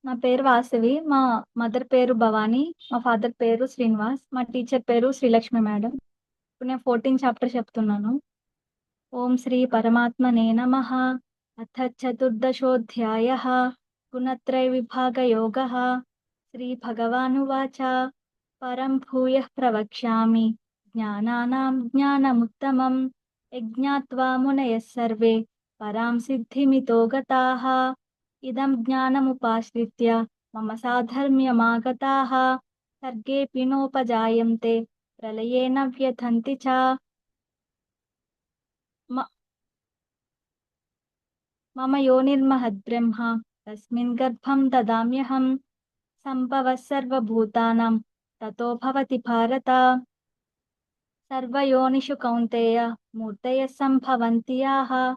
నా పేరు వాసవి. మా మదర్ పేరు భవాని. మా ఫాదర్ పేరు శ్రీనివాస్. మా టీచర్ పేరు శ్రీలక్ష్మి మేడం. ఇప్పుడు నేను 14 చాప్టర్ చెప్తున్నాను. ఓం శ్రీ పరమాత్మనే నమః. అథ చతుర్దశోऽధ్యాయः. గుణత్రయ విభాగ యోగः. శ్రీ భగవానువాచ పరం భూయః ప్రవక్ష్యామి జ్ఞానానాం జ్ఞానముత్తమం యజ్ఞాత్వా మునయః సర్వే పరాం సిద్ధిమితో గతాః ఇదం జ్ఞానముపాశ్రిత్య మమ సాధర్మ్యమాగతాః సర్గేऽపి నోపజాయంతే ప్రళయే న వ్యథంతి చ. మ- మమ యోనిర్మహద్బ్రహ్మ తస్మిన్ గర్భం దదామ్యహం సంభవః సర్వభూతానాం తతో భవతి భారత. సర్వయోనిషు కౌంతేయ మూర్తయః సంభవంతి యాః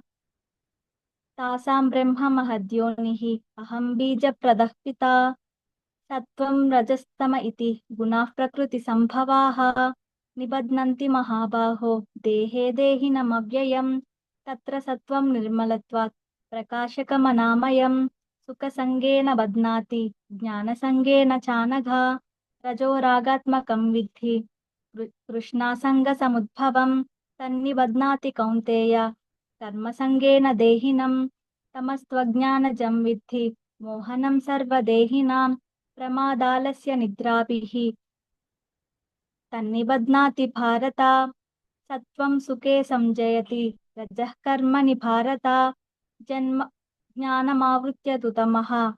తాసాం బ్రహ్మ మహద్యోనిః అహం బీజప్రదః పితా. సత్వం రజస్తమ ఇతి గుణాః ప్రకృతి సంభవాః నిబధ్నంతి మహాబాహో దేహే దేహినమవ్యయం. తత్ర సత్వం నిర్మలత్వాత్ ప్రకాశకమనామయం. సుఖసంగేన బధ్నాతి జ్ఞానసంగేన చానఘా. రజోరాగాత్మకం విద్ధి కృష్ణాసంగసముద్భవం తన్నిబధ్నాతి కౌంతేయ కర్మసంగేన దేహినం. తమస్త్వజ్ఞానజం విద్ధి మోహనం సర్వదేహినాం. ప్రమాదాలస్య నిద్రాభిః తన్నిబధ్నాతి భారత. సత్వం సుఖే సంజయతి రజః కర్మణి భారత. జన్మ జ్ఞానమావృత్య తు తమః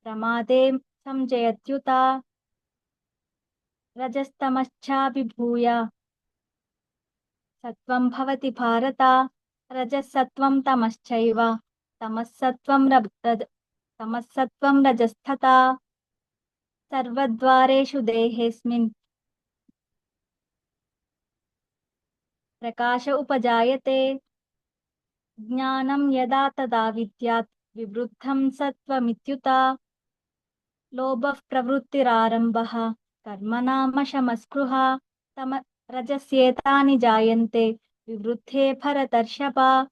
ప్రమాదే సంజయత్యుత. రజస్తమశ్చాభిభూయ సత్వం భవతి భారత. రజసత్వం తమశ్చైవ తమస్సత్వం రజస్తథా. సర్వద్వారేషు దేహేస్మిన్ ప్రకాశ ఉపజాయతే. జ్ఞానం యదా తదా విద్యాత్ వివృద్ధం సత్వమిత్యుత. లోభః ప్రవృత్తిరారంభః కర్మణామశమస్పృహ. తమ రజస్యేతాని జాయంతే వివృద్ధే భరతర్షభ.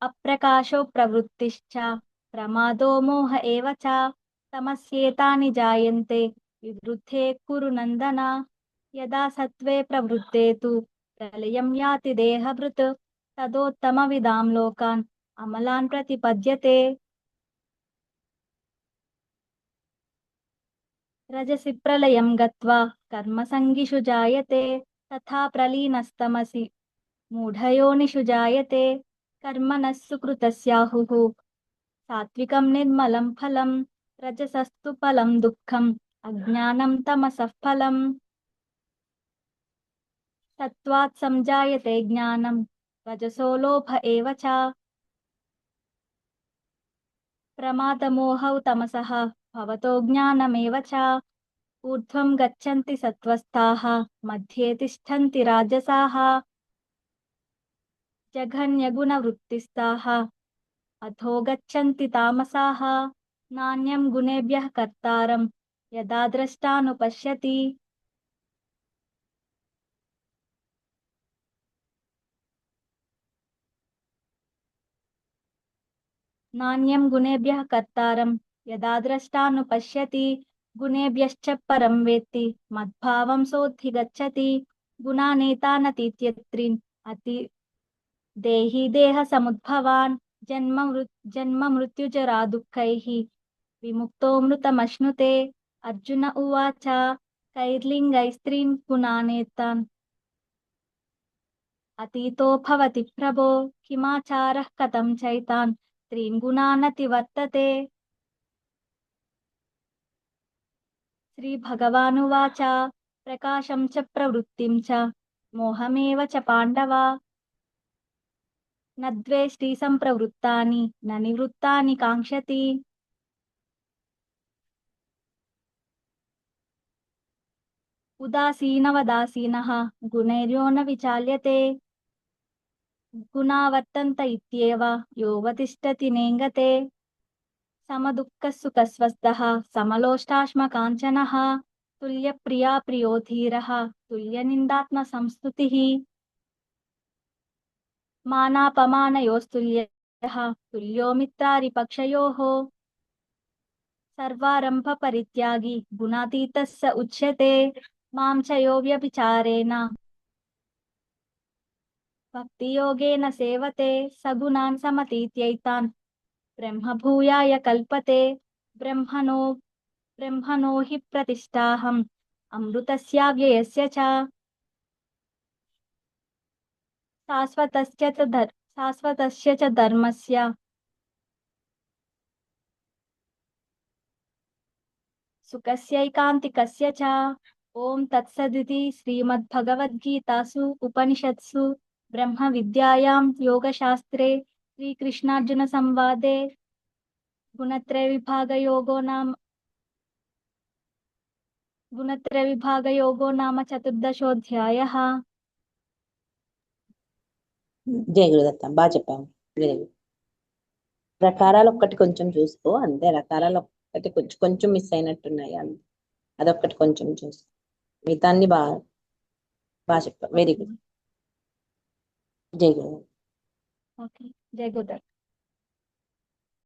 అప్రకాశో ప్రవృత్తిశ్చ ప్రమాదో మోహ ఏవ చ. తమస్యేతాని జాయంతే వివృద్ధే కురు నందన. యదా సత్వే ప్రవృత్తే తు ప్రళయం యాతి దేహభృత్. తదోత్తమవిదాం లోకాన్ అమలాన్ ప్రతిపద్యతే. రజసి ప్రళయం గత్వా కర్మసంగిషు జాయతే. తథా ప్రలీనస్తమసి మూఢయోనిషు జాయతే. కర్మణః సుకృతస్యాహుః సాత్వికం నిర్మలం ఫలం. రజసస్తు ఫలం దుఃఖం అజ్ఞానం తమసః ఫలం. సత్వాత్ సంజాయతే జ్ఞానం రజసో లోభ ఏవ చ. ప్రమాదమోహౌ తమసః భవతో జ్ఞానమేవ చ. ఊర్ధ్వం గచ్చన్తి సత్వస్థాః మధ్యే తిష్టన్తి రాజసాః. జఘన్యగుణవృత్తిస్థాః అధో గచ్చన్తి తామసాః. నాణ్యం గుణేభ్యః కర్తారం యదా ద్రష్టానుపశ్యతి. నాణ్యం గుణేభ్యః కర్తారం యదా ద్రష్టానుపశ్యతి. గుణేభ్యశ్చ పరం వేత్తి మద్భావం సోధిగచ్చతి. గుణానేతానతీత్యత్రీన్ అతి దేహి దేహ సముద్భవాన్. జన్మ మృత్యుజరా దుఃఖైః విముక్తో మృతమశ్నుతే. అర్జున ఉవాచ కైర్లింగైస్త్రీన్ గుణానేతాన్ అతీతో భవతి ప్రభో. కిమాచారః కథం చైతాన్ త్రీన్ గుణానతివర్తతే. శ్రీ భగవానువాచ ప్రకాశం చ ప్రవృత్తిం చ మోహమేవ చ పాండవ. న ద్వేష్టి సంప్రవృత్తాని న నివృత్తాని కాంక్షతి. ఉదాసీనవదాసీనః గుణైర్యో న విచాల్యతే. గుణా వర్తంత ఇత్యేవ యోవతిష్ఠతి నేంగతే. సమదుఃఖసుఖస్వస్థః సమలోష్టాశ్మకాంచనః. తుల్యప్రియా ప్రియో ధీరః తుల్యనిందాత్మ సంస్తుతిః. మానాపమానయోస్తుల్యః తుల్యో మిత్రారిపక్షయోః. సర్వారంభ పరిత్యాగి గుణాతీతః స ఉచ్యతే మాం చ యో వ్యభిచారేణ భక్తియోగేన సేవతే సగుణాన్ సమతీత్యైతాన్ బ్రహ్మభూయాయ కల్పతే బ్రహ్మణో బ్రహ్మణో హి ప్రతిష్టాహం అమృతస్యావ్యయస్య చ శాశ్వతస్య చ ధర్మస్య సుఖస్యైకాంతికస్య చ. ఓం తత్సదితి శ్రీమద్భగవద్గీతాసు ఉపనిషత్సు బ్రహ్మ విద్యాయాం యోగశాస్త్రే శ్రీకృష్ణార్జున సంవాదే గుణత్రయ విభాగయోగో నామ చతుర్దశోధ్యాయః. జయ గురుదత్త, బాగా చెప్పాము. Very good. రకారాలు ఒక్కటి కొంచెం చూసుకో అంతే. రకారాలు ఒక్కటి కొంచెం కొంచెం మిస్ అయినట్టున్నాయి అంతే. అదొక్కటి కొంచెం చూసుకో, మిగతా అన్ని బాగా బాగా చెప్పాం. Very good. జై గురు. ఓకే, జై గురుదత్త.